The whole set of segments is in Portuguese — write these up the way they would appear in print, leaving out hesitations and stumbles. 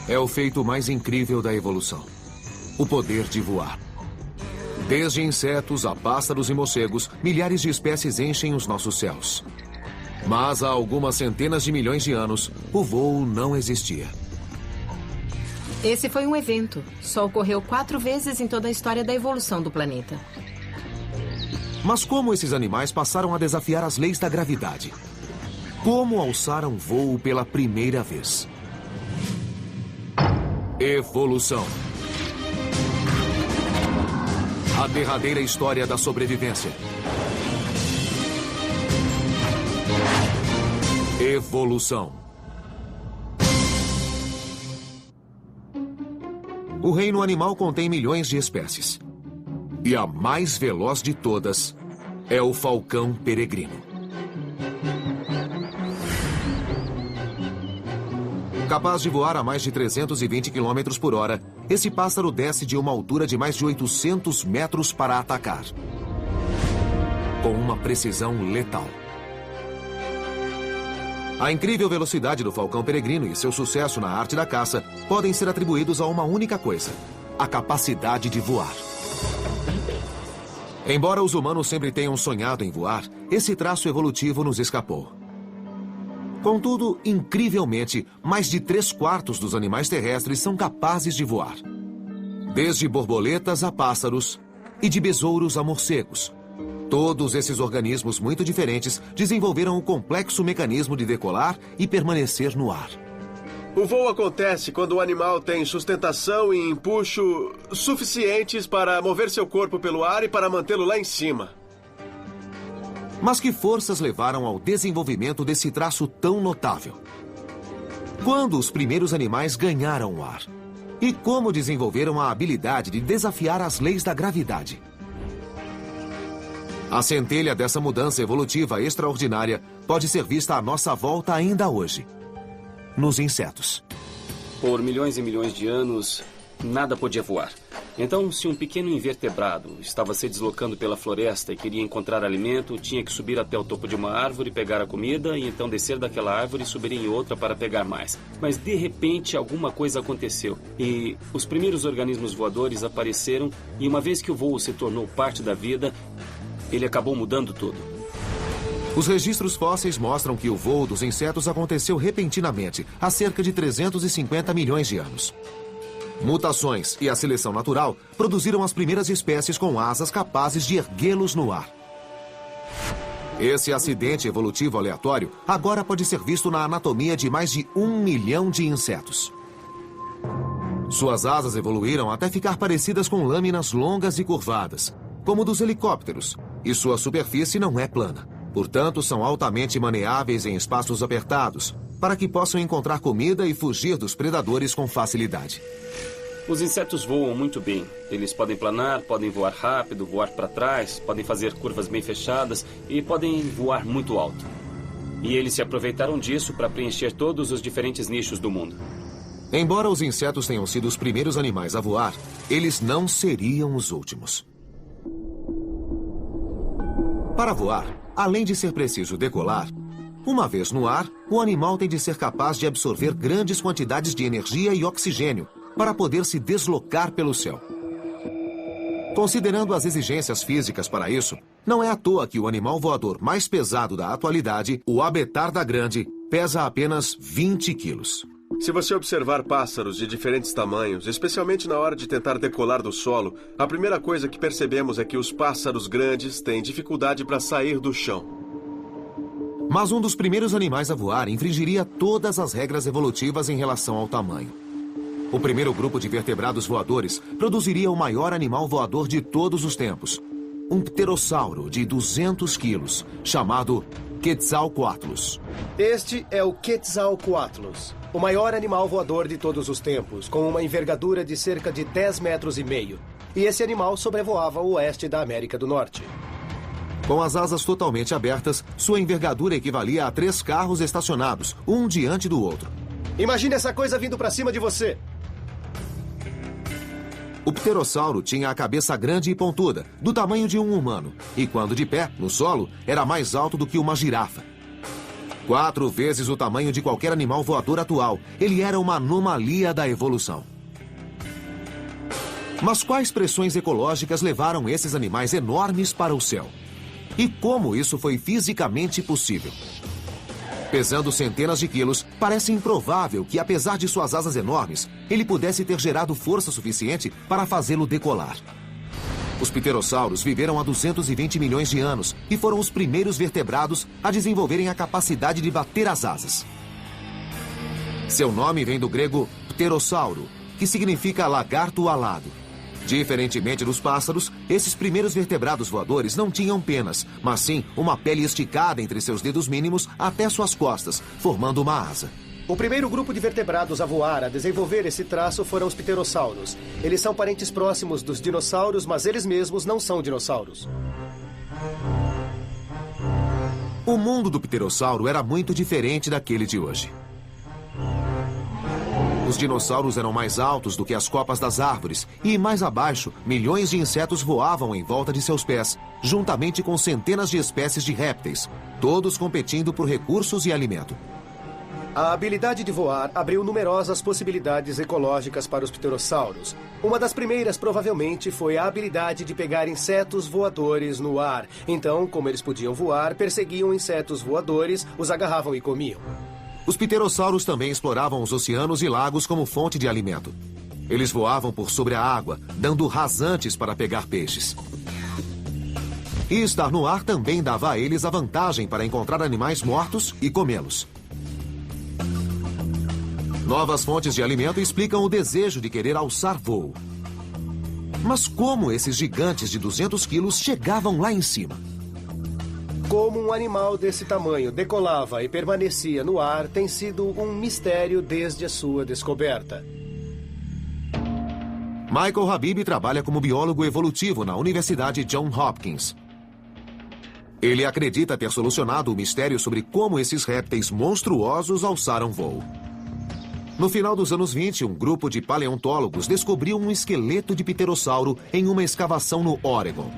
É o feito mais incrível da evolução. O poder de voar. Desde insetos a pássaros e morcegos, milhares de espécies enchem os nossos céus. Mas há algumas centenas de milhões de anos, o voo não existia. Esse foi um evento. Só ocorreu 4 vezes em toda a história da evolução do planeta. Mas como esses animais passaram a desafiar as leis da gravidade? Como alçaram voo pela primeira vez? Evolução. A derradeira história da sobrevivência. Evolução. O reino animal contém milhões de espécies. E a mais veloz de todas é o falcão peregrino. Capaz de voar a mais de 320 km por hora, esse pássaro desce de uma altura de mais de 800 metros para atacar. Com uma precisão letal. A incrível velocidade do falcão peregrino e seu sucesso na arte da caça podem ser atribuídos a uma única coisa: a capacidade de voar. Embora os humanos sempre tenham sonhado em voar, esse traço evolutivo nos escapou. Contudo, incrivelmente, mais de 3/4 dos animais terrestres são capazes de voar. Desde borboletas a pássaros e de besouros a morcegos. Todos esses organismos muito diferentes desenvolveram um complexo mecanismo de decolar e permanecer no ar. O voo acontece quando o animal tem sustentação e empuxo suficientes para mover seu corpo pelo ar e para mantê-lo lá em cima. Mas que forças levaram ao desenvolvimento desse traço tão notável? Quando os primeiros animais ganharam o ar? E como desenvolveram a habilidade de desafiar as leis da gravidade? A centelha dessa mudança evolutiva extraordinária pode ser vista à nossa volta ainda hoje. Nos insetos. Por milhões e milhões de anos, nada podia voar. Então, se um pequeno invertebrado estava se deslocando pela floresta e queria encontrar alimento, tinha que subir até o topo de uma árvore, pegar a comida e então descer daquela árvore e subir em outra para pegar mais. Mas, de repente, alguma coisa aconteceu e os primeiros organismos voadores apareceram e uma vez que o voo se tornou parte da vida, ele acabou mudando tudo. Os registros fósseis mostram que o voo dos insetos aconteceu repentinamente, há cerca de 350 milhões de anos. Mutações e a seleção natural produziram as primeiras espécies com asas capazes de erguê-los no ar. Esse acidente evolutivo aleatório agora pode ser visto na anatomia de mais de 1 milhão de insetos. Suas asas evoluíram até ficar parecidas com lâminas longas e curvadas, como dos helicópteros, e sua superfície não é plana. Portanto, são altamente maneáveis em espaços apertados, para que possam encontrar comida e fugir dos predadores com facilidade. Os insetos voam muito bem. Eles podem planar, podem voar rápido, voar para trás, podem fazer curvas bem fechadas e podem voar muito alto. E eles se aproveitaram disso para preencher todos os diferentes nichos do mundo. Embora os insetos tenham sido os primeiros animais a voar, eles não seriam os últimos. Para voar, além de ser preciso decolar, uma vez no ar, o animal tem de ser capaz de absorver grandes quantidades de energia e oxigênio para poder se deslocar pelo céu. Considerando as exigências físicas para isso, não é à toa que o animal voador mais pesado da atualidade, o abetarda grande, pesa apenas 20 quilos. Se você observar pássaros de diferentes tamanhos, especialmente na hora de tentar decolar do solo, a primeira coisa que percebemos é que os pássaros grandes têm dificuldade para sair do chão. Mas um dos primeiros animais a voar infringiria todas as regras evolutivas em relação ao tamanho. O primeiro grupo de vertebrados voadores produziria o maior animal voador de todos os tempos. Um pterossauro de 200 quilos, chamado Quetzalcoatlus. Este é o Quetzalcoatlus, o maior animal voador de todos os tempos, com uma envergadura de cerca de 10,5 metros. E esse animal sobrevoava o oeste da América do Norte. Com as asas totalmente abertas, sua envergadura equivalia a 3 carros estacionados, um diante do outro. Imagine essa coisa vindo para cima de você. O pterossauro tinha a cabeça grande e pontuda, do tamanho de um humano, e quando de pé, no solo, era mais alto do que uma girafa. 4 vezes o tamanho de qualquer animal voador atual. Ele era uma anomalia da evolução. Mas quais pressões ecológicas levaram esses animais enormes para o céu? E como isso foi fisicamente possível? Pesando centenas de quilos, parece improvável que, apesar de suas asas enormes, ele pudesse ter gerado força suficiente para fazê-lo decolar. Os pterossauros viveram há 220 milhões de anos e foram os primeiros vertebrados a desenvolverem a capacidade de bater as asas. Seu nome vem do grego pterossauro, que significa lagarto alado. Diferentemente dos pássaros, esses primeiros vertebrados voadores não tinham penas, mas sim uma pele esticada entre seus dedos mínimos até suas costas, formando uma asa. O primeiro grupo de vertebrados a voar, a desenvolver esse traço, foram os pterossauros. Eles são parentes próximos dos dinossauros, mas eles mesmos não são dinossauros. O mundo do pterossauro era muito diferente daquele de hoje. Os dinossauros eram mais altos do que as copas das árvores e, mais abaixo, milhões de insetos voavam em volta de seus pés, juntamente com centenas de espécies de répteis, todos competindo por recursos e alimento. A habilidade de voar abriu numerosas possibilidades ecológicas para os pterossauros. Uma das primeiras, provavelmente, foi a habilidade de pegar insetos voadores no ar. Então, como eles podiam voar, perseguiam insetos voadores, os agarravam e comiam. Os pterossauros também exploravam os oceanos e lagos como fonte de alimento. Eles voavam por sobre a água, dando rasantes para pegar peixes. E estar no ar também dava a eles a vantagem para encontrar animais mortos e comê-los. Novas fontes de alimento explicam o desejo de querer alçar voo. Mas como esses gigantes de 200 quilos chegavam lá em cima? Como um animal desse tamanho decolava e permanecia no ar tem sido um mistério desde a sua descoberta. Michael Habib trabalha como biólogo evolutivo na Universidade Johns Hopkins. Ele acredita ter solucionado o mistério sobre como esses répteis monstruosos alçaram voo. No final dos anos 20, um grupo de paleontólogos descobriu um esqueleto de pterossauro em uma escavação no Oregon.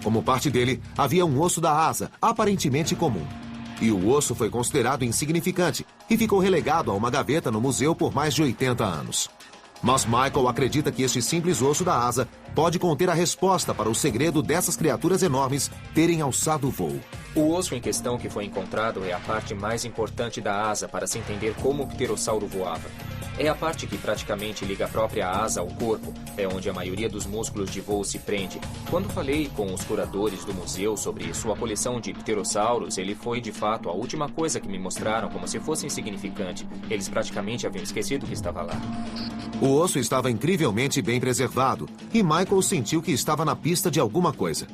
Como parte dele, havia um osso da asa, aparentemente comum. E o osso foi considerado insignificante e ficou relegado a uma gaveta no museu por mais de 80 anos. Mas Michael acredita que este simples osso da asa pode conter a resposta para o segredo dessas criaturas enormes terem alçado o voo. O osso em questão que foi encontrado é a parte mais importante da asa para se entender como o pterossauro voava. É a parte que praticamente liga a própria asa ao corpo, é onde a maioria dos músculos de voo se prende. Quando falei com os curadores do museu sobre sua coleção de pterossauros, ele foi de fato a última coisa que me mostraram como se fosse insignificante. Eles praticamente haviam esquecido que estava lá. O osso estava incrivelmente bem preservado e Michael sentiu que estava na pista de alguma coisa.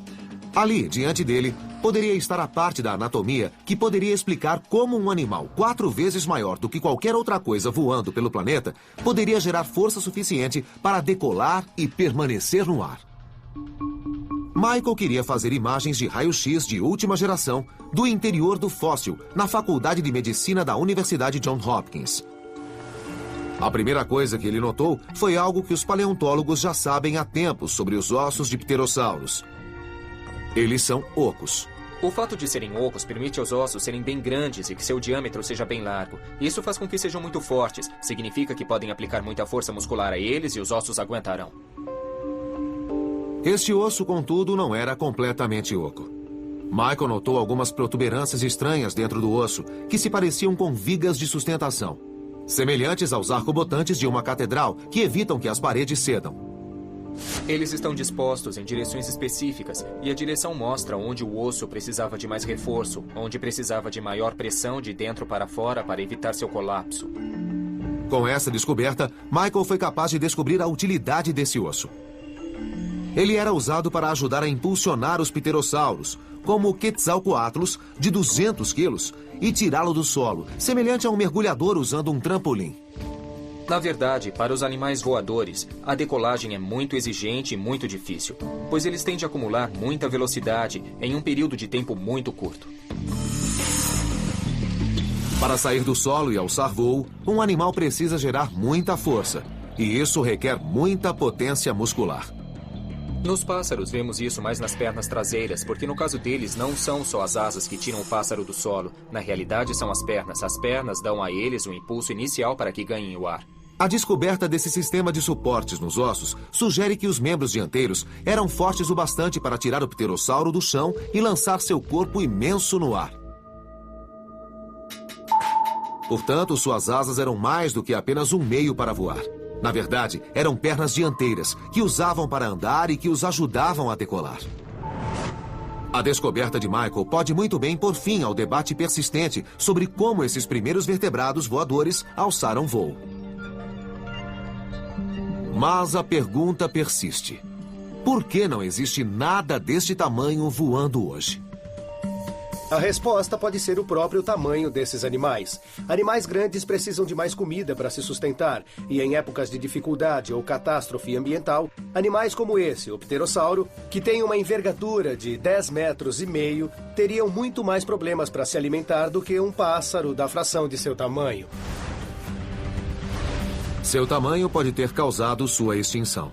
Ali, diante dele, poderia estar a parte da anatomia que poderia explicar como um animal 4 vezes maior do que qualquer outra coisa voando pelo planeta poderia gerar força suficiente para decolar e permanecer no ar. Michael queria fazer imagens de raio-x de última geração do interior do fóssil na Faculdade de Medicina da Universidade Johns Hopkins. A primeira coisa que ele notou foi algo que os paleontólogos já sabem há tempos sobre os ossos de pterossauros. Eles são ocos. O fato de serem ocos permite aos ossos serem bem grandes e que seu diâmetro seja bem largo. Isso faz com que sejam muito fortes. Significa que podem aplicar muita força muscular a eles e os ossos aguentarão. Este osso, contudo, não era completamente oco. Michael notou algumas protuberâncias estranhas dentro do osso que se pareciam com vigas de sustentação, semelhantes aos arcobotantes de uma catedral que evitam que as paredes cedam. Eles estão dispostos em direções específicas e a direção mostra onde o osso precisava de mais reforço, onde precisava de maior pressão de dentro para fora para evitar seu colapso. Com essa descoberta, Michael foi capaz de descobrir a utilidade desse osso. Ele era usado para ajudar a impulsionar os pterossauros, como o Quetzalcoatlus, de 200 quilos, e tirá-lo do solo, semelhante a um mergulhador usando um trampolim. Na verdade, para os animais voadores, a decolagem é muito exigente e muito difícil, pois eles tendem a acumular muita velocidade em um período de tempo muito curto. Para sair do solo e alçar voo, um animal precisa gerar muita força, e isso requer muita potência muscular. Nos pássaros, vemos isso mais nas pernas traseiras, porque no caso deles, não são só as asas que tiram o pássaro do solo. Na realidade, são as pernas. As pernas dão a eles o impulso inicial para que ganhem o ar. A descoberta desse sistema de suportes nos ossos sugere que os membros dianteiros eram fortes o bastante para tirar o pterossauro do chão e lançar seu corpo imenso no ar. Portanto, suas asas eram mais do que apenas um meio para voar. Na verdade, eram pernas dianteiras, que usavam para andar e que os ajudavam a decolar. A descoberta de Michael pode muito bem pôr fim ao debate persistente sobre como esses primeiros vertebrados voadores alçaram voo. Mas a pergunta persiste. Por que não existe nada deste tamanho voando hoje? A resposta pode ser o próprio tamanho desses animais. Animais grandes precisam de mais comida para se sustentar, e em épocas de dificuldade ou catástrofe ambiental, animais como esse, o pterossauro, que tem uma envergadura de 10,5 metros, teriam muito mais problemas para se alimentar do que um pássaro da fração de seu tamanho. Seu tamanho pode ter causado sua extinção.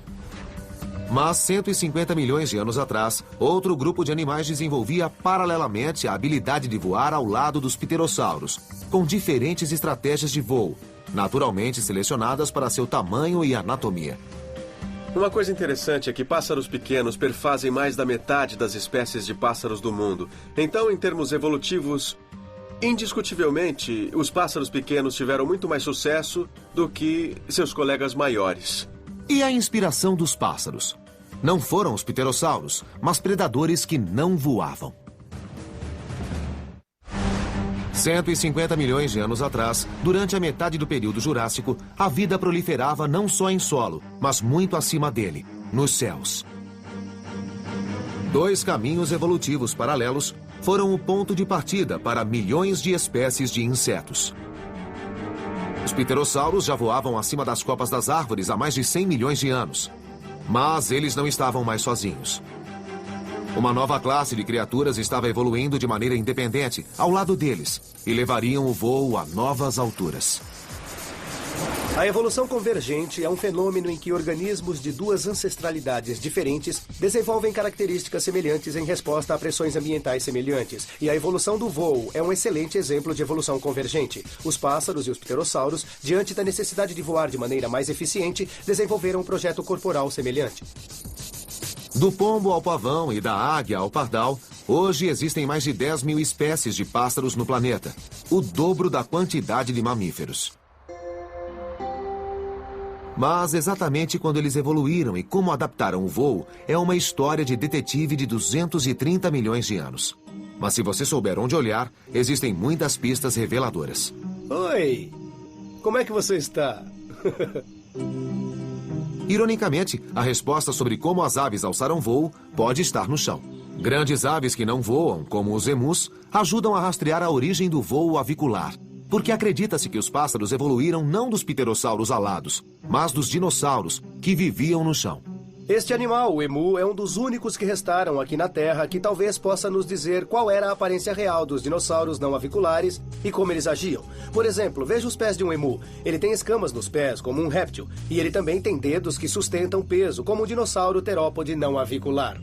Mas 150 milhões de anos atrás, outro grupo de animais desenvolvia paralelamente a habilidade de voar ao lado dos pterossauros, com diferentes estratégias de voo, naturalmente selecionadas para seu tamanho e anatomia. Uma coisa interessante é que pássaros pequenos perfazem mais da metade das espécies de pássaros do mundo. Então, em termos evolutivos, indiscutivelmente, os pássaros pequenos tiveram muito mais sucesso do que seus colegas maiores. E a inspiração dos pássaros? Não foram os pterossauros, mas predadores que não voavam. 150 milhões de anos atrás, durante a metade do período Jurássico, a vida proliferava não só em solo, mas muito acima dele, nos céus. Dois caminhos evolutivos paralelos foram o ponto de partida para milhões de espécies de insetos. Os pterossauros já voavam acima das copas das árvores há mais de 100 milhões de anos. Mas eles não estavam mais sozinhos. Uma nova classe de criaturas estava evoluindo de maneira independente, ao lado deles, e levariam o voo a novas alturas. A evolução convergente é um fenômeno em que organismos de duas ancestralidades diferentes desenvolvem características semelhantes em resposta a pressões ambientais semelhantes. E a evolução do voo é um excelente exemplo de evolução convergente. Os pássaros e os pterossauros, diante da necessidade de voar de maneira mais eficiente, desenvolveram um projeto corporal semelhante. Do pombo ao pavão e da águia ao pardal, hoje existem mais de 10 mil espécies de pássaros no planeta, o dobro da quantidade de mamíferos. Mas exatamente quando eles evoluíram e como adaptaram o voo é uma história de detetive de 230 milhões de anos. Mas se você souber onde olhar, existem muitas pistas reveladoras. Oi! Como é que você está? Ironicamente, a resposta sobre como as aves alçaram voo pode estar no chão. Grandes aves que não voam, como os emus, ajudam a rastrear a origem do voo avicular. Porque acredita-se que os pássaros evoluíram não dos pterossauros alados, mas dos dinossauros, que viviam no chão. Este animal, o emu, é um dos únicos que restaram aqui na Terra que talvez possa nos dizer qual era a aparência real dos dinossauros não aviculares e como eles agiam. Por exemplo, veja os pés de um emu. Ele tem escamas nos pés, como um réptil, e ele também tem dedos que sustentam peso, como um dinossauro terópode não avicular.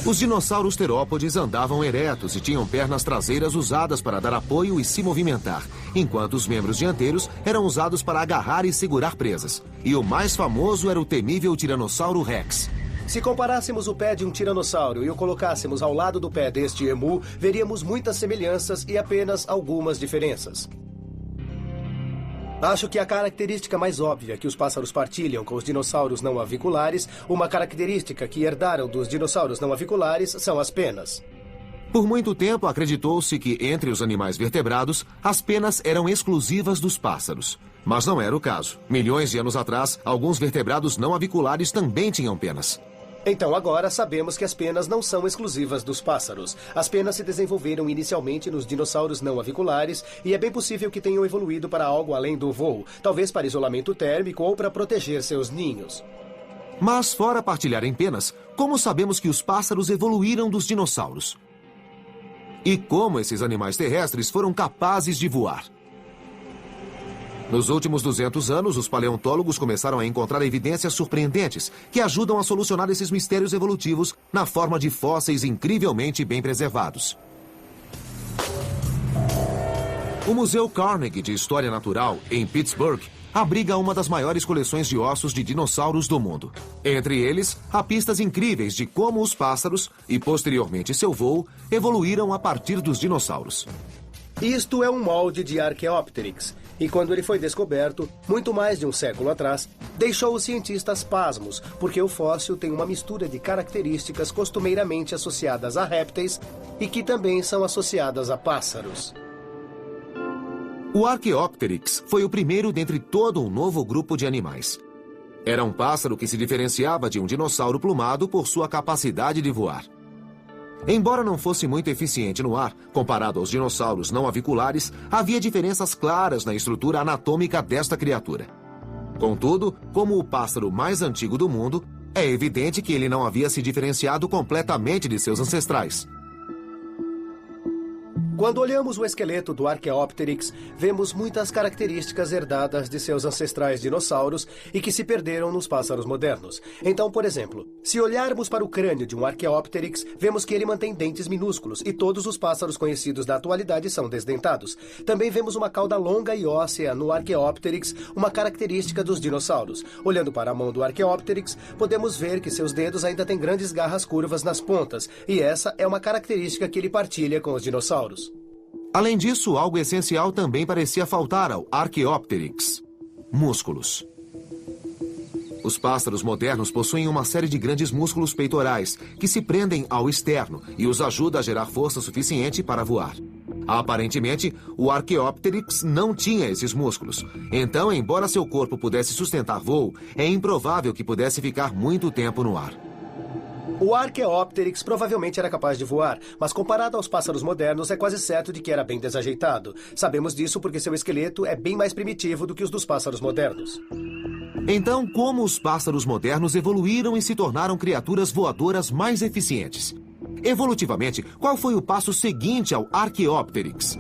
Os dinossauros terópodes andavam eretos e tinham pernas traseiras usadas para dar apoio e se movimentar, enquanto os membros dianteiros eram usados para agarrar e segurar presas. E o mais famoso era o temível Tiranossauro Rex. Se comparássemos o pé de um tiranossauro e o colocássemos ao lado do pé deste emu, veríamos muitas semelhanças e apenas algumas diferenças. Acho que a característica mais óbvia que os pássaros partilham com os dinossauros não aviculares, uma característica que herdaram dos dinossauros não aviculares, são as penas. Por muito tempo, acreditou-se que, entre os animais vertebrados, as penas eram exclusivas dos pássaros. Mas não era o caso. Milhões de anos atrás, alguns vertebrados não aviculares também tinham penas. Então agora sabemos que as penas não são exclusivas dos pássaros. As penas se desenvolveram inicialmente nos dinossauros não aviculares e é bem possível que tenham evoluído para algo além do voo, talvez para isolamento térmico ou para proteger seus ninhos. Mas fora partilharem penas, como sabemos que os pássaros evoluíram dos dinossauros? E como esses animais terrestres foram capazes de voar? Nos últimos 200 anos, os paleontólogos começaram a encontrar evidências surpreendentes que ajudam a solucionar esses mistérios evolutivos na forma de fósseis incrivelmente bem preservados. O Museu Carnegie de História Natural, em Pittsburgh, abriga uma das maiores coleções de ossos de dinossauros do mundo. Entre eles, há pistas incríveis de como os pássaros, e posteriormente seu voo, evoluíram a partir dos dinossauros. Isto é um molde de Archaeopteryx, e quando ele foi descoberto, muito mais de um século atrás, deixou os cientistas pasmos, porque o fóssil tem uma mistura de características costumeiramente associadas a répteis e que também são associadas a pássaros. O Archaeopteryx foi o primeiro dentre todo um novo grupo de animais. Era um pássaro que se diferenciava de um dinossauro plumado por sua capacidade de voar. Embora não fosse muito eficiente no ar, comparado aos dinossauros não aviculares, havia diferenças claras na estrutura anatômica desta criatura. Contudo, como o pássaro mais antigo do mundo, é evidente que ele não havia se diferenciado completamente de seus ancestrais. Quando olhamos o esqueleto do Archaeopteryx, vemos muitas características herdadas de seus ancestrais dinossauros e que se perderam nos pássaros modernos. Então, por exemplo, se olharmos para o crânio de um Archaeopteryx, vemos que ele mantém dentes minúsculos e todos os pássaros conhecidos da atualidade são desdentados. Também vemos uma cauda longa e óssea no Archaeopteryx, uma característica dos dinossauros. Olhando para a mão do Archaeopteryx, podemos ver que seus dedos ainda têm grandes garras curvas nas pontas, e essa é uma característica que ele partilha com os dinossauros. Além disso, algo essencial também parecia faltar ao Archaeopteryx: músculos. Os pássaros modernos possuem uma série de grandes músculos peitorais que se prendem ao externo e os ajuda a gerar força suficiente para voar. Aparentemente, o Archaeopteryx não tinha esses músculos. Então, embora seu corpo pudesse sustentar voo, é improvável que pudesse ficar muito tempo no ar. O Archaeopteryx provavelmente era capaz de voar, mas comparado aos pássaros modernos, é quase certo de que era bem desajeitado. Sabemos disso porque seu esqueleto é bem mais primitivo do que os dos pássaros modernos. Então, como os pássaros modernos evoluíram e se tornaram criaturas voadoras mais eficientes? Evolutivamente, qual foi o passo seguinte ao Archaeopteryx?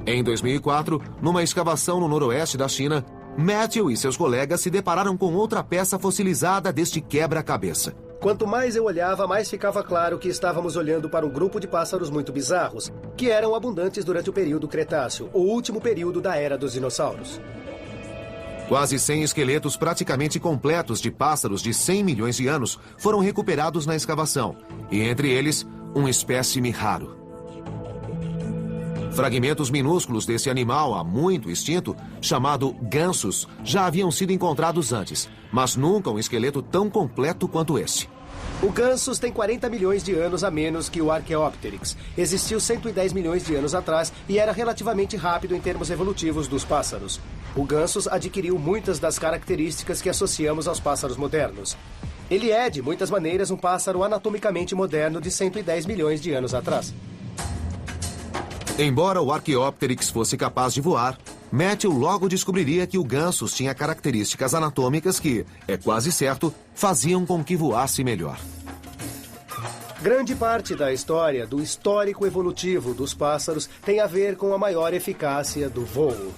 Em 2004, numa escavação no noroeste da China, Matthew e seus colegas se depararam com outra peça fossilizada deste quebra-cabeça. Quanto mais eu olhava, mais ficava claro que estávamos olhando para um grupo de pássaros muito bizarros, que eram abundantes durante o período Cretáceo, o último período da era dos dinossauros. Quase 100 esqueletos praticamente completos de pássaros de 100 milhões de anos foram recuperados na escavação, e entre eles, um espécime raro. Fragmentos minúsculos desse animal há muito extinto, chamado gansos, já haviam sido encontrados antes, mas nunca um esqueleto tão completo quanto esse. O Gansus tem 40 milhões de anos a menos que o Archaeopteryx. Existiu 110 milhões de anos atrás e era relativamente rápido em termos evolutivos dos pássaros. O Gansus adquiriu muitas das características que associamos aos pássaros modernos. Ele é, de muitas maneiras, um pássaro anatomicamente moderno de 110 milhões de anos atrás. Embora o Archaeopteryx fosse capaz de voar, Matthew logo descobriria que o Gansus tinha características anatômicas que, é quase certo, faziam com que voasse melhor. Grande parte da história do histórico evolutivo dos pássaros tem a ver com a maior eficácia do voo.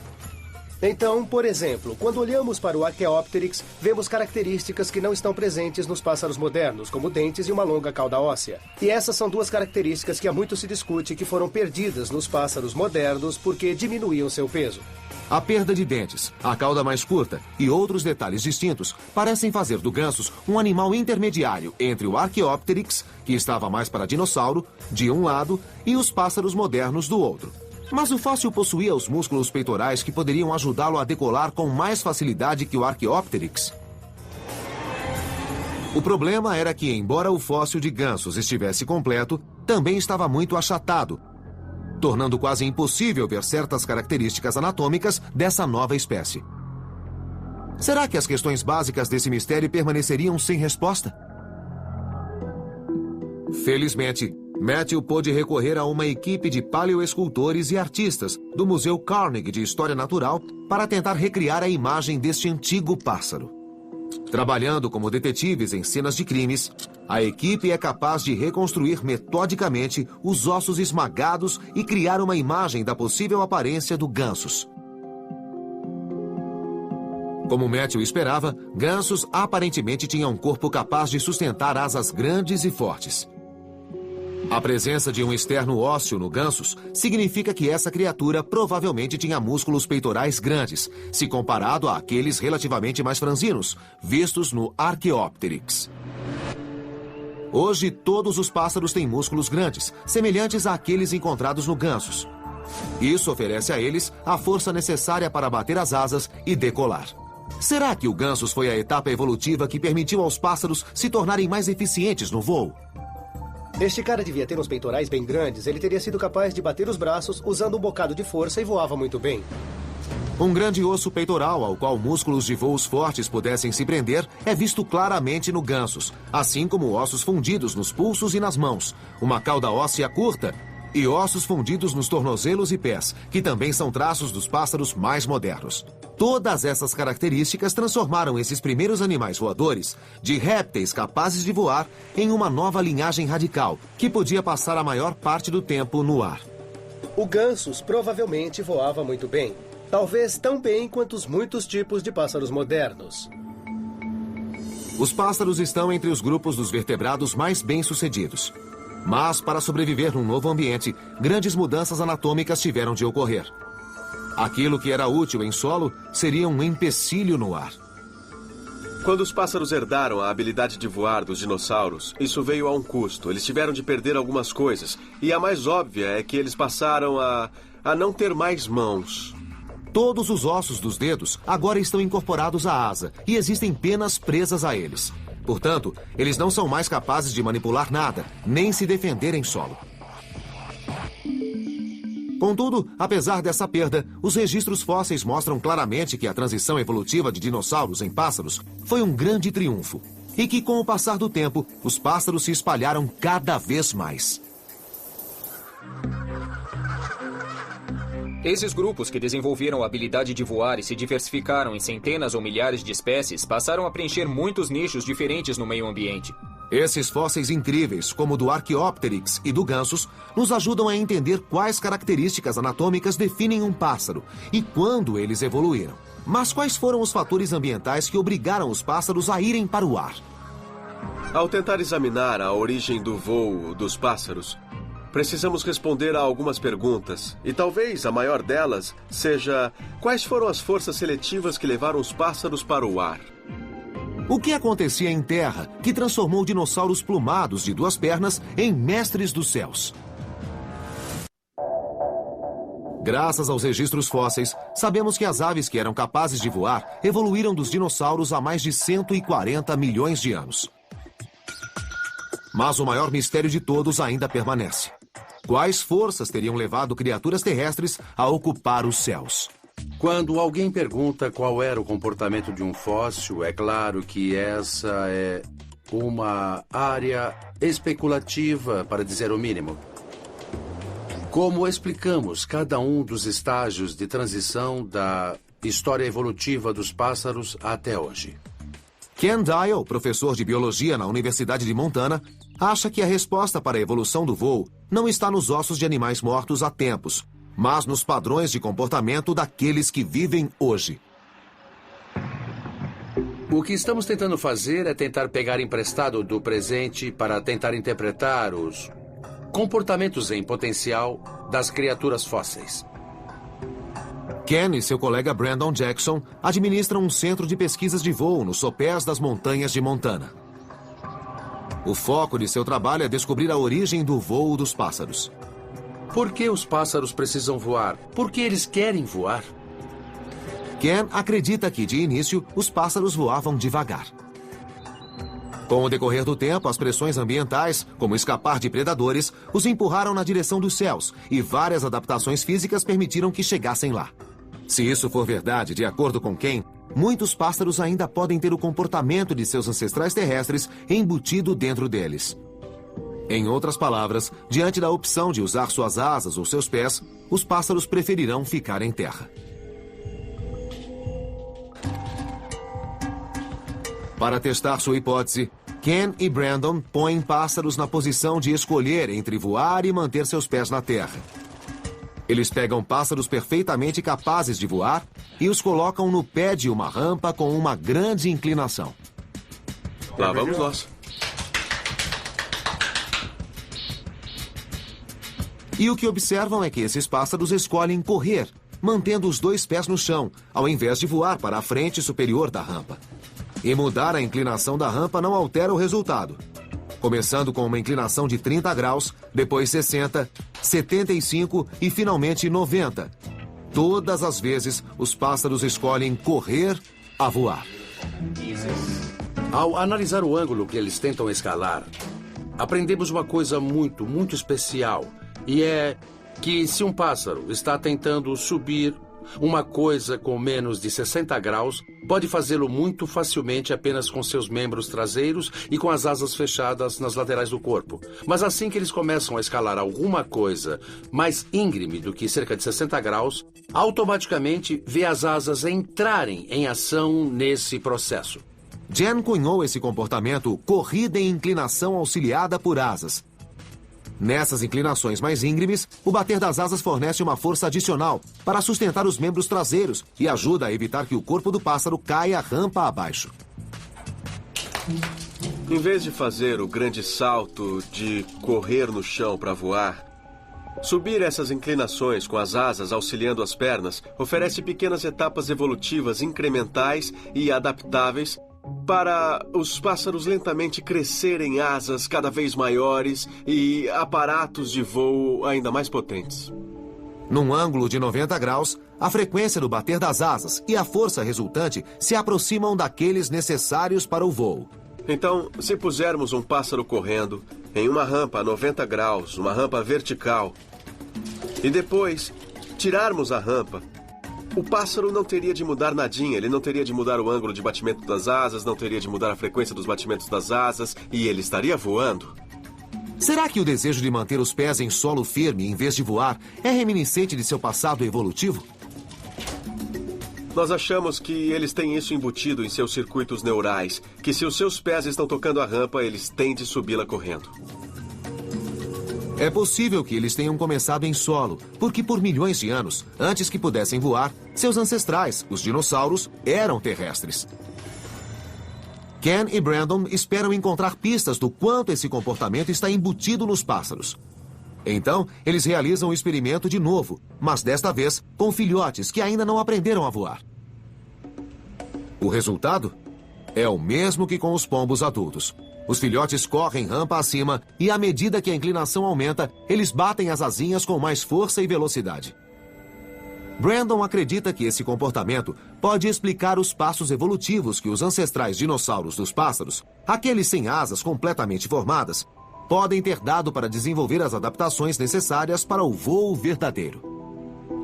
Então, por exemplo, quando olhamos para o Archaeopteryx, vemos características que não estão presentes nos pássaros modernos, como dentes e uma longa cauda óssea. E essas são duas características que há muito se discute que foram perdidas nos pássaros modernos porque diminuíam seu peso. A perda de dentes, a cauda mais curta e outros detalhes distintos parecem fazer do Gansus um animal intermediário entre o Archaeopteryx, que estava mais para dinossauro, de um lado, e os pássaros modernos do outro. Mas o fóssil possuía os músculos peitorais que poderiam ajudá-lo a decolar com mais facilidade que o Archaeopteryx. O problema era que, embora o fóssil de Gansus estivesse completo, também estava muito achatado, tornando quase impossível ver certas características anatômicas dessa nova espécie. Será que as questões básicas desse mistério permaneceriam sem resposta? Felizmente, Matthew pôde recorrer a uma equipe de paleoescultores e artistas do Museu Carnegie de História Natural para tentar recriar a imagem deste antigo pássaro. Trabalhando como detetives em cenas de crimes, a equipe é capaz de reconstruir metodicamente os ossos esmagados e criar uma imagem da possível aparência do Gansus. Como Matthew esperava, gansos aparentemente tinham um corpo capaz de sustentar asas grandes e fortes. A presença de um externo ósseo no gansos significa que essa criatura provavelmente tinha músculos peitorais grandes, se comparado àqueles relativamente mais franzinos, vistos no Archaeopteryx. Hoje, todos os pássaros têm músculos grandes, semelhantes àqueles encontrados no gansos. Isso oferece a eles a força necessária para bater as asas e decolar. Será que o gansos foi a etapa evolutiva que permitiu aos pássaros se tornarem mais eficientes no voo? Este cara devia ter uns peitorais bem grandes. Ele teria sido capaz de bater os braços usando um bocado de força e voava muito bem. Um grande osso peitoral ao qual músculos de voos fortes pudessem se prender é visto claramente no gansos, assim como ossos fundidos nos pulsos e nas mãos, uma cauda óssea curta e ossos fundidos nos tornozelos e pés, que também são traços dos pássaros mais modernos. Todas essas características transformaram esses primeiros animais voadores de répteis capazes de voar em uma nova linhagem radical, que podia passar a maior parte do tempo no ar. O gansus provavelmente voava muito bem. Talvez tão bem quanto os muitos tipos de pássaros modernos. Os pássaros estão entre os grupos dos vertebrados mais bem-sucedidos. Mas, para sobreviver num novo ambiente, grandes mudanças anatômicas tiveram de ocorrer. Aquilo que era útil em solo seria um empecilho no ar. Quando os pássaros herdaram a habilidade de voar dos dinossauros, isso veio a um custo. Eles tiveram de perder algumas coisas. E a mais óbvia é que eles passaram a não ter mais mãos. Todos os ossos dos dedos agora estão incorporados à asa e existem penas presas a eles. Portanto, eles não são mais capazes de manipular nada, nem se defender em solo. Contudo, apesar dessa perda, os registros fósseis mostram claramente que a transição evolutiva de dinossauros em pássaros foi um grande triunfo e que, com o passar do tempo, os pássaros se espalharam cada vez mais. Esses grupos que desenvolveram a habilidade de voar e se diversificaram em centenas ou milhares de espécies passaram a preencher muitos nichos diferentes no meio ambiente. Esses fósseis incríveis, como o do Archaeopteryx e do gansos, nos ajudam a entender quais características anatômicas definem um pássaro e quando eles evoluíram. Mas quais foram os fatores ambientais que obrigaram os pássaros a irem para o ar? Ao tentar examinar a origem do voo dos pássaros, precisamos responder a algumas perguntas, e talvez a maior delas seja: quais foram as forças seletivas que levaram os pássaros para o ar? O que acontecia em terra que transformou dinossauros plumados de duas pernas em mestres dos céus? Graças aos registros fósseis, sabemos que as aves que eram capazes de voar evoluíram dos dinossauros há mais de 140 milhões de anos. Mas o maior mistério de todos ainda permanece. Quais forças teriam levado criaturas terrestres a ocupar os céus? Quando alguém pergunta qual era o comportamento de um fóssil, é claro que essa é uma área especulativa, para dizer o mínimo. Como explicamos cada um dos estágios de transição da história evolutiva dos pássaros até hoje? Ken Dial, professor de biologia na Universidade de Montana, acha que a resposta para a evolução do voo não está nos ossos de animais mortos há tempos, mas nos padrões de comportamento daqueles que vivem hoje. O que estamos tentando fazer é tentar pegar emprestado do presente para tentar interpretar os comportamentos em potencial das criaturas fósseis. Ken e seu colega Brandon Jackson administram um centro de pesquisas de voo nos sopés das montanhas de Montana. O foco de seu trabalho é descobrir a origem do voo dos pássaros. Por que os pássaros precisam voar? Por que eles querem voar? Ken acredita que, de início, os pássaros voavam devagar. Com o decorrer do tempo, as pressões ambientais, como escapar de predadores, os empurraram na direção dos céus e várias adaptações físicas permitiram que chegassem lá. Se isso for verdade, de acordo com Ken, muitos pássaros ainda podem ter o comportamento de seus ancestrais terrestres embutido dentro deles. Em outras palavras, diante da opção de usar suas asas ou seus pés, os pássaros preferirão ficar em terra. Para testar sua hipótese, Ken e Brandon põem pássaros na posição de escolher entre voar e manter seus pés na terra. Eles pegam pássaros perfeitamente capazes de voar e os colocam no pé de uma rampa com uma grande inclinação. Lá vamos nós. E o que observam é que esses pássaros escolhem correr, mantendo os 2 pés no chão, ao invés de voar para a frente superior da rampa. E mudar a inclinação da rampa não altera o resultado. Começando com uma inclinação de 30 graus, depois 60, 75 e finalmente 90. Todas as vezes, os pássaros escolhem correr a voar. Ao analisar o ângulo que eles tentam escalar, aprendemos uma coisa muito, muito especial. E é que se um pássaro está tentando subir uma coisa com menos de 60 graus, pode fazê-lo muito facilmente apenas com seus membros traseiros e com as asas fechadas nas laterais do corpo. Mas assim que eles começam a escalar alguma coisa mais íngreme do que cerca de 60 graus, automaticamente vê as asas entrarem em ação nesse processo. Jen cunhou esse comportamento corrida em inclinação auxiliada por asas. Nessas inclinações mais íngremes, o bater das asas fornece uma força adicional para sustentar os membros traseiros e ajuda a evitar que o corpo do pássaro caia rampa abaixo. Em vez de fazer o grande salto de correr no chão para voar, subir essas inclinações com as asas auxiliando as pernas oferece pequenas etapas evolutivas incrementais e adaptáveis para os pássaros lentamente crescerem asas cada vez maiores e aparatos de voo ainda mais potentes. Num ângulo de 90 graus, a frequência do bater das asas e a força resultante se aproximam daqueles necessários para o voo. Então, se pusermos um pássaro correndo em uma rampa a 90 graus, uma rampa vertical, e depois tirarmos a rampa, o pássaro não teria de mudar nadinha, ele não teria de mudar o ângulo de batimento das asas, não teria de mudar a frequência dos batimentos das asas, e ele estaria voando. Será que o desejo de manter os pés em solo firme em vez de voar é reminiscente de seu passado evolutivo? Nós achamos que eles têm isso embutido em seus circuitos neurais, que se os seus pés estão tocando a rampa, eles têm de subi-la correndo. É possível que eles tenham começado em solo, porque por milhões de anos, antes que pudessem voar, seus ancestrais, os dinossauros, eram terrestres. Ken e Brandon esperam encontrar pistas do quanto esse comportamento está embutido nos pássaros. Então, eles realizam o experimento de novo, mas desta vez com filhotes que ainda não aprenderam a voar. O resultado é o mesmo que com os pombos adultos. Os filhotes correm rampa acima e, à medida que a inclinação aumenta, eles batem as asinhas com mais força e velocidade. Brandon acredita que esse comportamento pode explicar os passos evolutivos que os ancestrais dinossauros dos pássaros, aqueles sem asas completamente formadas, podem ter dado para desenvolver as adaptações necessárias para o voo verdadeiro.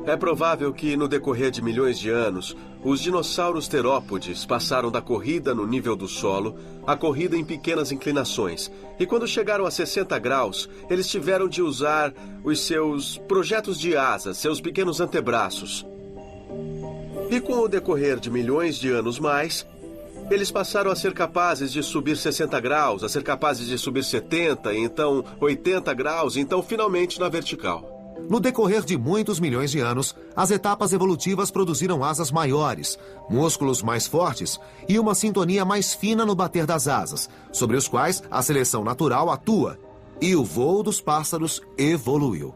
É provável que, no decorrer de milhões de anos, os dinossauros terópodes passaram da corrida no nível do solo à corrida em pequenas inclinações. E quando chegaram a 60 graus, eles tiveram de usar os seus projetos de asas, seus pequenos antebraços. E com o decorrer de milhões de anos mais, eles passaram a ser capazes de subir 60 graus, a ser capazes de subir 70, então 80 graus, então finalmente na vertical. No decorrer de muitos milhões de anos, as etapas evolutivas produziram asas maiores, músculos mais fortes e uma sintonia mais fina no bater das asas, sobre os quais a seleção natural atua, e o voo dos pássaros evoluiu.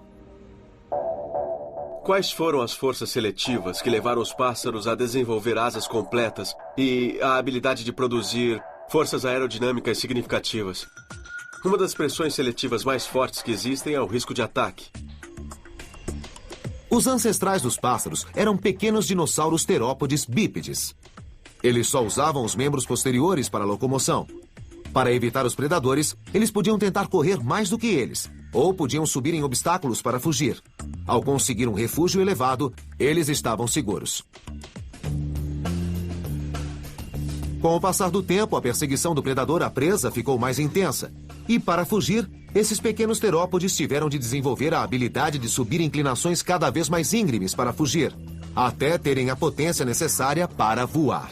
Quais foram as forças seletivas que levaram os pássaros a desenvolver asas completas e a habilidade de produzir forças aerodinâmicas significativas? Uma das pressões seletivas mais fortes que existem é o risco de ataque. Os ancestrais dos pássaros eram pequenos dinossauros terópodes bípedes. Eles só usavam os membros posteriores para a locomoção. Para evitar os predadores, eles podiam tentar correr mais do que eles, ou podiam subir em obstáculos para fugir. Ao conseguir um refúgio elevado, eles estavam seguros. Com o passar do tempo, a perseguição do predador à presa ficou mais intensa. E para fugir, esses pequenos terópodes tiveram de desenvolver a habilidade de subir inclinações cada vez mais íngremes para fugir, até terem a potência necessária para voar.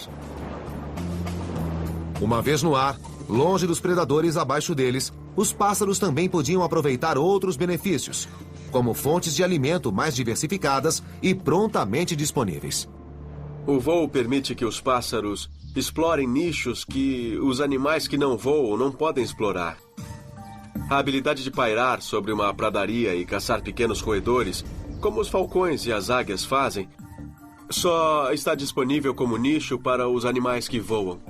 Uma vez no ar, longe dos predadores abaixo deles, os pássaros também podiam aproveitar outros benefícios, como fontes de alimento mais diversificadas e prontamente disponíveis. O voo permite que os pássaros explorem nichos que os animais que não voam não podem explorar. A habilidade de pairar sobre uma pradaria e caçar pequenos roedores, como os falcões e as águias fazem, só está disponível como nicho para os animais que voam.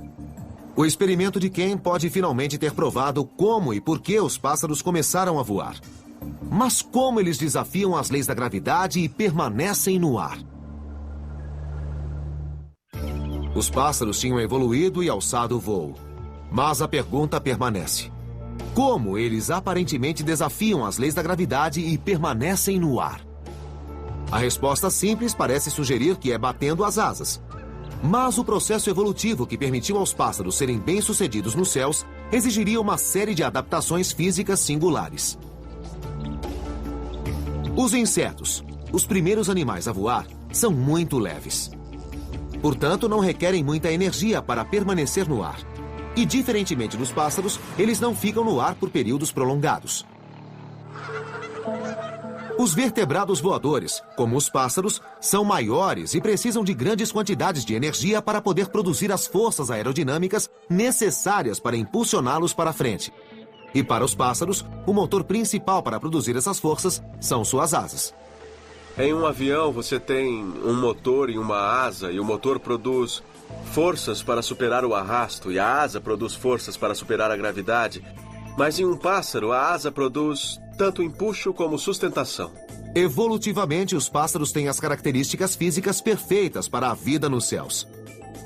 O experimento de Ken pode finalmente ter provado como e por que os pássaros começaram a voar. Mas como eles desafiam as leis da gravidade e permanecem no ar? Os pássaros tinham evoluído e alçado o voo. Mas a pergunta permanece. Como eles aparentemente desafiam as leis da gravidade e permanecem no ar? A resposta simples parece sugerir que é batendo as asas. Mas o processo evolutivo que permitiu aos pássaros serem bem-sucedidos nos céus exigiria uma série de adaptações físicas singulares. Os insetos, os primeiros animais a voar, são muito leves. Portanto, não requerem muita energia para permanecer no ar. E, diferentemente dos pássaros, eles não ficam no ar por períodos prolongados. Os vertebrados voadores, como os pássaros, são maiores e precisam de grandes quantidades de energia para poder produzir as forças aerodinâmicas necessárias para impulsioná-los para frente. E para os pássaros, o motor principal para produzir essas forças são suas asas. Em um avião, você tem um motor e uma asa, e o motor produz forças para superar o arrasto, e a asa produz forças para superar a gravidade. Mas em um pássaro, a asa produz tanto empuxo como sustentação. Evolutivamente, os pássaros têm as características físicas perfeitas para a vida nos céus.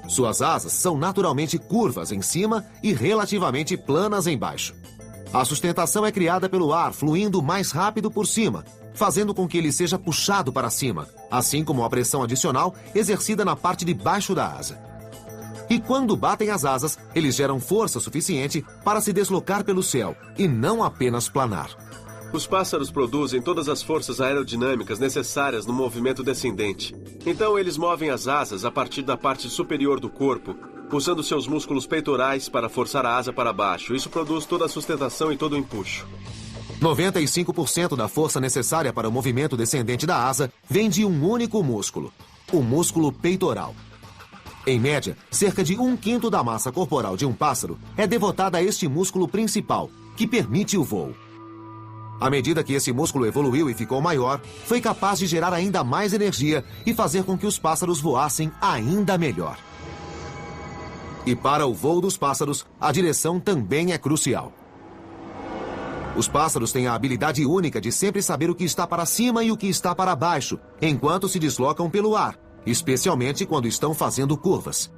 Suas asas são naturalmente curvas em cima e relativamente planas embaixo. A sustentação é criada pelo ar fluindo mais rápido por cima, fazendo com que ele seja puxado para cima, assim como a pressão adicional exercida na parte de baixo da asa. E quando batem as asas, eles geram força suficiente para se deslocar pelo céu e não apenas planar. Os pássaros produzem todas as forças aerodinâmicas necessárias no movimento descendente. Então eles movem as asas a partir da parte superior do corpo, usando seus músculos peitorais para forçar a asa para baixo. Isso produz toda a sustentação e todo o empuxo. 95% da força necessária para o movimento descendente da asa vem de um único músculo, o músculo peitoral. Em média, cerca de 1/5 da massa corporal de um pássaro é devotada a este músculo principal, que permite o voo. À medida que esse músculo evoluiu e ficou maior, foi capaz de gerar ainda mais energia e fazer com que os pássaros voassem ainda melhor. E para o voo dos pássaros, a direção também é crucial. Os pássaros têm a habilidade única de sempre saber o que está para cima e o que está para baixo, enquanto se deslocam pelo ar, especialmente quando estão fazendo curvas.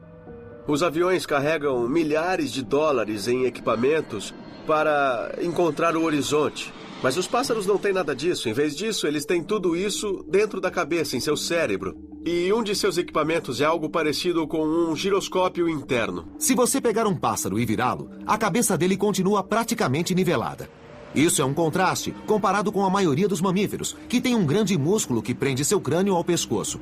Os aviões carregam milhares de dólares em equipamentos para encontrar o horizonte. Mas os pássaros não têm nada disso. Em vez disso, eles têm tudo isso dentro da cabeça, em seu cérebro. E um de seus equipamentos é algo parecido com um giroscópio interno. Se você pegar um pássaro e virá-lo, a cabeça dele continua praticamente nivelada. Isso é um contraste comparado com a maioria dos mamíferos, que tem um grande músculo que prende seu crânio ao pescoço.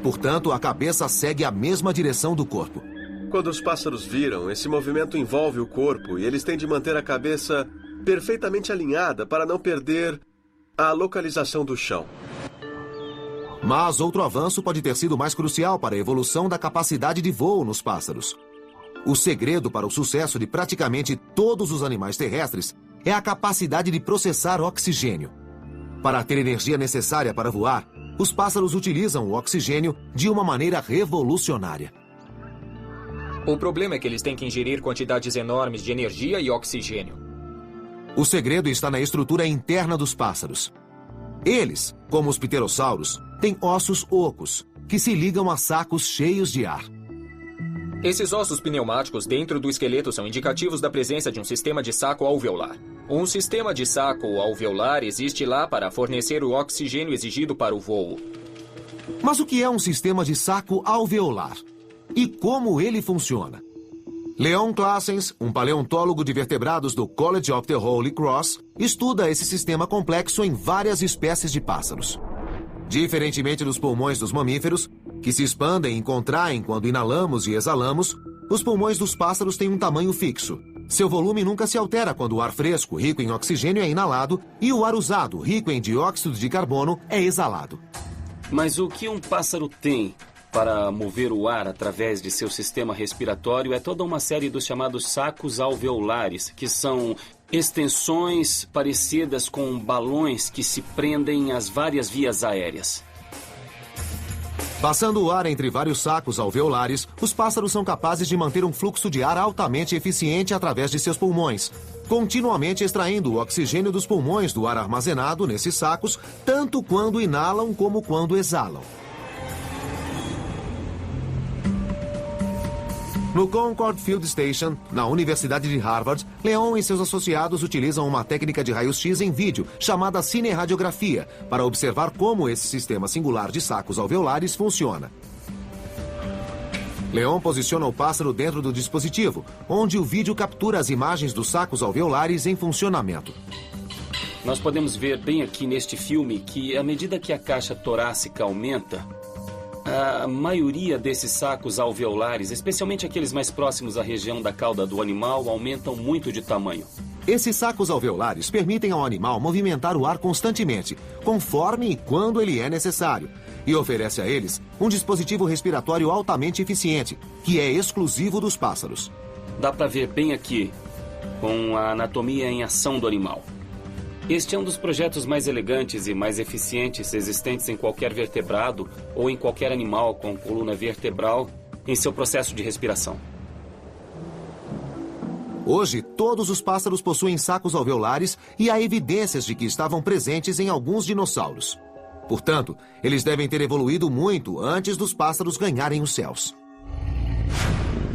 Portanto, a cabeça segue a mesma direção do corpo. Quando os pássaros viram, esse movimento envolve o corpo e eles têm de manter a cabeça perfeitamente alinhada para não perder a localização do chão. Mas outro avanço pode ter sido mais crucial para a evolução da capacidade de voo nos pássaros. O segredo para o sucesso de praticamente todos os animais terrestres é a capacidade de processar oxigênio. Para ter energia necessária para voar, os pássaros utilizam o oxigênio de uma maneira revolucionária. O problema é que eles têm que ingerir quantidades enormes de energia e oxigênio. O segredo está na estrutura interna dos pássaros. Eles, como os pterossauros, têm ossos ocos, que se ligam a sacos cheios de ar. Esses ossos pneumáticos dentro do esqueleto são indicativos da presença de um sistema de saco alveolar. Um sistema de saco alveolar existe lá para fornecer o oxigênio exigido para o voo. Mas o que é um sistema de saco alveolar? E como ele funciona? Leon Claessens, um paleontólogo de vertebrados do College of the Holy Cross, estuda esse sistema complexo em várias espécies de pássaros. Diferentemente dos pulmões dos mamíferos, que se expandem e contraem quando inalamos e exalamos, os pulmões dos pássaros têm um tamanho fixo. Seu volume nunca se altera quando o ar fresco, rico em oxigênio, é inalado e o ar usado, rico em dióxido de carbono, é exalado. Mas o que um pássaro tem para mover o ar através de seu sistema respiratório é toda uma série dos chamados sacos alveolares, que são extensões parecidas com balões que se prendem às várias vias aéreas. Passando o ar entre vários sacos alveolares, os pássaros são capazes de manter um fluxo de ar altamente eficiente através de seus pulmões, continuamente extraindo o oxigênio dos pulmões do ar armazenado nesses sacos, tanto quando inalam como quando exalam. No Concord Field Station, na Universidade de Harvard, Leon e seus associados utilizam uma técnica de raio-x em vídeo chamada cinerradiografia para observar como esse sistema singular de sacos alveolares funciona. Leon posiciona o pássaro dentro do dispositivo, onde o vídeo captura as imagens dos sacos alveolares em funcionamento. Nós podemos ver bem aqui neste filme que, à medida que a caixa torácica aumenta, a maioria desses sacos alveolares, especialmente aqueles mais próximos à região da cauda do animal, aumentam muito de tamanho. Esses sacos alveolares permitem ao animal movimentar o ar constantemente, conforme e quando ele é necessário, e oferece a eles um dispositivo respiratório altamente eficiente, que é exclusivo dos pássaros. Dá para ver bem aqui, com a anatomia em ação do animal. Este é um dos projetos mais elegantes e mais eficientes existentes em qualquer vertebrado ou em qualquer animal com coluna vertebral em seu processo de respiração. Hoje, todos os pássaros possuem sacos alveolares e há evidências de que estavam presentes em alguns dinossauros. Portanto, eles devem ter evoluído muito antes dos pássaros ganharem os céus.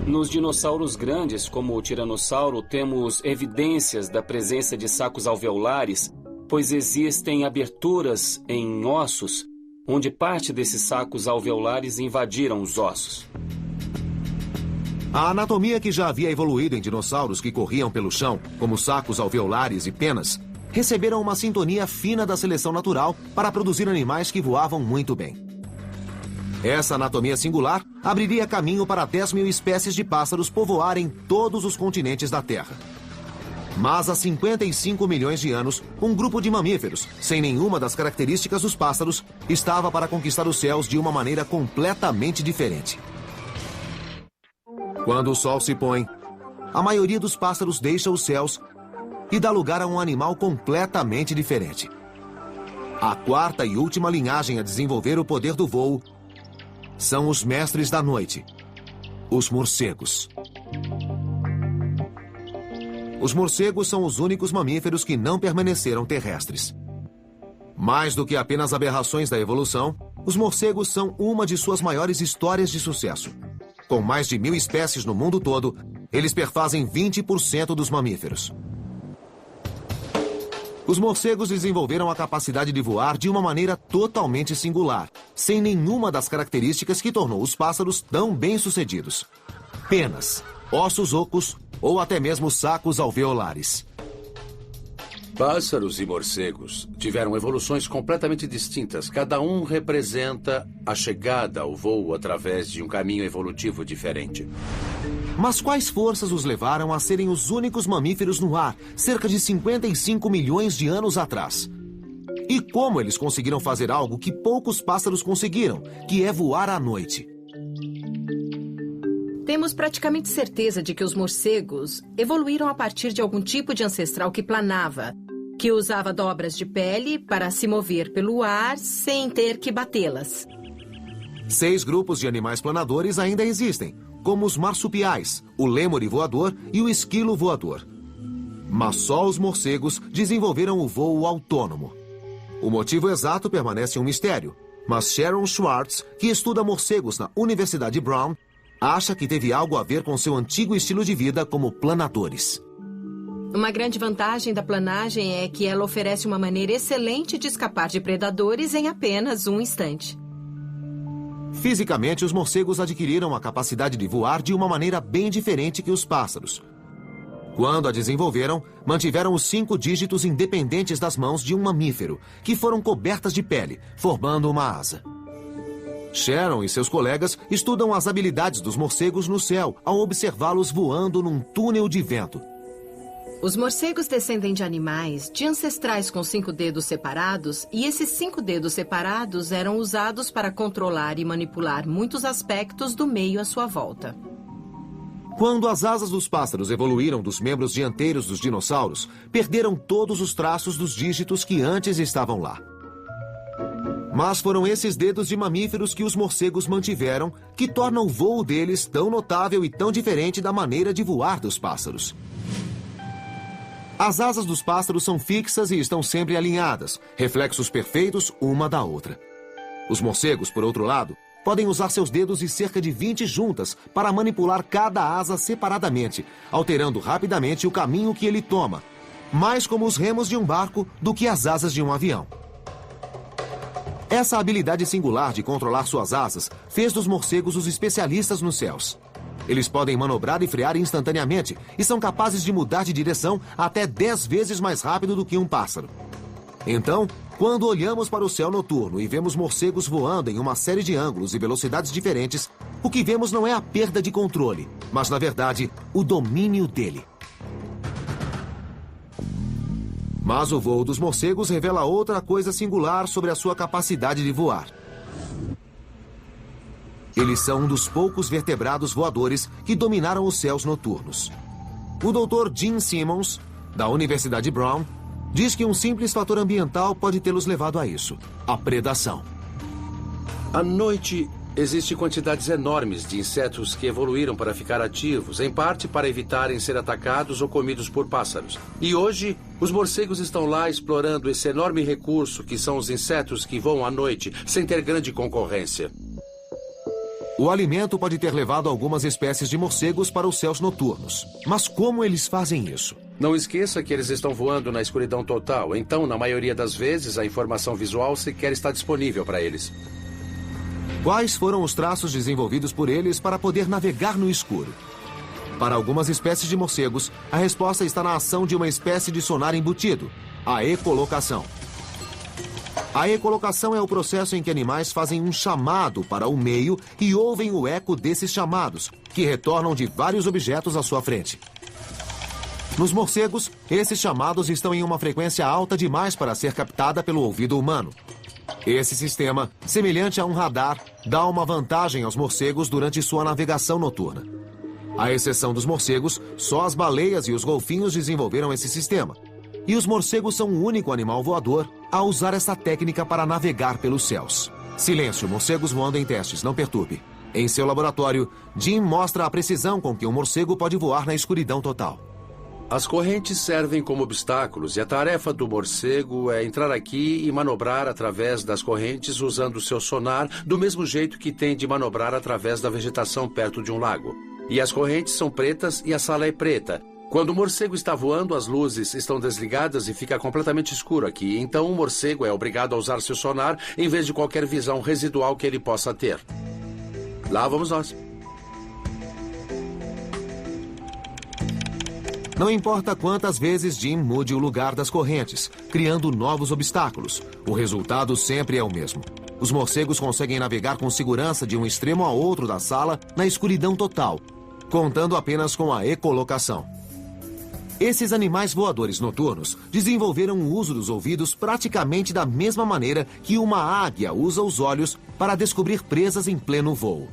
Nos dinossauros grandes, como o tiranossauro, temos evidências da presença de sacos alveolares, pois existem aberturas em ossos, onde parte desses sacos alveolares invadiram os ossos. A anatomia que já havia evoluído em dinossauros que corriam pelo chão, como sacos alveolares e penas, receberam uma sintonia fina da seleção natural para produzir animais que voavam muito bem. Essa anatomia singular abriria caminho para 10 mil espécies de pássaros povoarem todos os continentes da Terra. Mas há 55 milhões de anos, um grupo de mamíferos, sem nenhuma das características dos pássaros, estava para conquistar os céus de uma maneira completamente diferente. Quando o sol se põe, a maioria dos pássaros deixa os céus e dá lugar a um animal completamente diferente. A quarta e última linhagem a desenvolver o poder do voo são os mestres da noite, os morcegos. Os morcegos são os únicos mamíferos que não permaneceram terrestres. Mais do que apenas aberrações da evolução, os morcegos são uma de suas maiores histórias de sucesso. Com mais de 1000 espécies no mundo todo, eles perfazem 20% dos mamíferos. Os morcegos desenvolveram a capacidade de voar de uma maneira totalmente singular, sem nenhuma das características que tornou os pássaros tão bem-sucedidos. Penas, ossos ocos ou até mesmo sacos alveolares. Pássaros e morcegos tiveram evoluções completamente distintas. Cada um representa a chegada ao voo através de um caminho evolutivo diferente. Mas quais forças os levaram a serem os únicos mamíferos no ar, cerca de 55 milhões de anos atrás? E como eles conseguiram fazer algo que poucos pássaros conseguiram, que é voar à noite? Temos praticamente certeza de que os morcegos evoluíram a partir de algum tipo de ancestral que planava, que usava dobras de pele para se mover pelo ar sem ter que batê-las. 6 grupos de animais planadores ainda existem, como os marsupiais, o lêmure voador e o esquilo voador. Mas só os morcegos desenvolveram o voo autônomo. O motivo exato permanece um mistério, mas Sharon Schwartz, que estuda morcegos na Universidade Brown, acha que teve algo a ver com seu antigo estilo de vida como planadores. Uma grande vantagem da planagem é que ela oferece uma maneira excelente de escapar de predadores em apenas um instante. Fisicamente, os morcegos adquiriram a capacidade de voar de uma maneira bem diferente que os pássaros. Quando a desenvolveram, mantiveram os 5 dígitos independentes das mãos de um mamífero, que foram cobertas de pele, formando uma asa. Sharon e seus colegas estudam as habilidades dos morcegos no céu ao observá-los voando num túnel de vento. Os morcegos descendem de animais, de ancestrais com 5 dedos separados, e esses 5 dedos separados eram usados para controlar e manipular muitos aspectos do meio à sua volta. Quando as asas dos pássaros evoluíram dos membros dianteiros dos dinossauros, perderam todos os traços dos dígitos que antes estavam lá. Mas foram esses dedos de mamíferos que os morcegos mantiveram que tornam o voo deles tão notável e tão diferente da maneira de voar dos pássaros. As asas dos pássaros são fixas e estão sempre alinhadas, reflexos perfeitos uma da outra. Os morcegos, por outro lado, podem usar seus dedos e cerca de 20 juntas para manipular cada asa separadamente, alterando rapidamente o caminho que ele toma, mais como os remos de um barco do que as asas de um avião. Essa habilidade singular de controlar suas asas fez dos morcegos os especialistas nos céus. Eles podem manobrar e frear instantaneamente e são capazes de mudar de direção até 10 vezes mais rápido do que um pássaro. Então, quando olhamos para o céu noturno e vemos morcegos voando em uma série de ângulos e velocidades diferentes, o que vemos não é a perda de controle, mas, na verdade, o domínio dele. Mas o voo dos morcegos revela outra coisa singular sobre a sua capacidade de voar. Eles são um dos poucos vertebrados voadores que dominaram os céus noturnos. O Dr. Gene Simmons, da Universidade Brown, diz que um simples fator ambiental pode tê-los levado a isso: a predação. À noite, existem quantidades enormes de insetos que evoluíram para ficar ativos, em parte para evitarem ser atacados ou comidos por pássaros. E hoje, os morcegos estão lá explorando esse enorme recurso que são os insetos que voam à noite, sem ter grande concorrência. O alimento pode ter levado algumas espécies de morcegos para os céus noturnos. Mas como eles fazem isso? Não esqueça que eles estão voando na escuridão total, então, na maioria das vezes, a informação visual sequer está disponível para eles. Quais foram os traços desenvolvidos por eles para poder navegar no escuro? Para algumas espécies de morcegos, a resposta está na ação de uma espécie de sonar embutido, a ecolocação. A ecolocação é o processo em que animais fazem um chamado para o meio e ouvem o eco desses chamados, que retornam de vários objetos à sua frente. Nos morcegos, esses chamados estão em uma frequência alta demais para ser captada pelo ouvido humano. Esse sistema, semelhante a um radar, dá uma vantagem aos morcegos durante sua navegação noturna. À exceção dos morcegos, só as baleias e os golfinhos desenvolveram esse sistema. E os morcegos são o único animal voador a usar essa técnica para navegar pelos céus. Silêncio, morcegos voando em testes, não perturbe. Em seu laboratório, Jim mostra a precisão com que um morcego pode voar na escuridão total. As correntes servem como obstáculos e a tarefa do morcego é entrar aqui e manobrar através das correntes usando seu sonar, do mesmo jeito que tem de manobrar através da vegetação perto de um lago. E as correntes são pretas e a sala é preta. Quando o morcego está voando, as luzes estão desligadas e fica completamente escuro aqui. Então, o morcego é obrigado a usar seu sonar em vez de qualquer visão residual que ele possa ter. Lá vamos nós. Não importa quantas vezes Jim mude o lugar das correntes, criando novos obstáculos, o resultado sempre é o mesmo. Os morcegos conseguem navegar com segurança de um extremo a outro da sala na escuridão total, contando apenas com a ecolocação. Esses animais voadores noturnos desenvolveram o uso dos ouvidos praticamente da mesma maneira que uma águia usa os olhos para descobrir presas em pleno voo.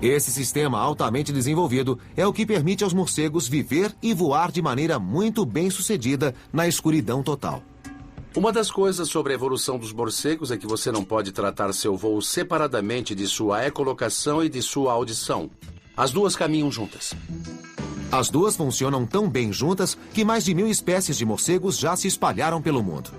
Esse sistema altamente desenvolvido é o que permite aos morcegos viver e voar de maneira muito bem sucedida na escuridão total. Uma das coisas sobre a evolução dos morcegos é que você não pode tratar seu voo separadamente de sua ecolocação e de sua audição. As duas caminham juntas. As duas funcionam tão bem juntas que mais de 1000 espécies de morcegos já se espalharam pelo mundo.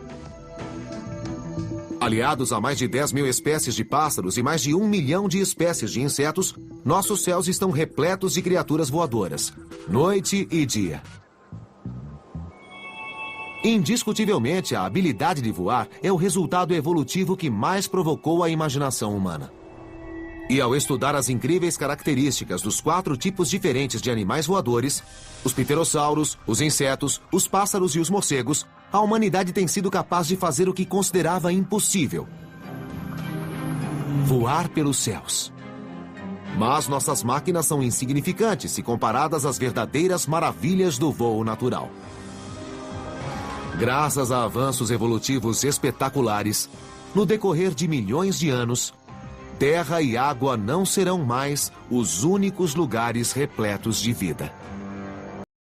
Aliados a mais de 10.000 espécies de pássaros e mais de 1 milhão de espécies de insetos, nossos céus estão repletos de criaturas voadoras, noite e dia. Indiscutivelmente, a habilidade de voar é o resultado evolutivo que mais provocou a imaginação humana. E ao estudar as incríveis características dos 4 tipos diferentes de animais voadores, os pterossauros, os insetos, os pássaros e os morcegos, a humanidade tem sido capaz de fazer o que considerava impossível: voar pelos céus. Mas nossas máquinas são insignificantes se comparadas às verdadeiras maravilhas do voo natural. Graças a avanços evolutivos espetaculares, no decorrer de milhões de anos, terra e água não serão mais os únicos lugares repletos de vida.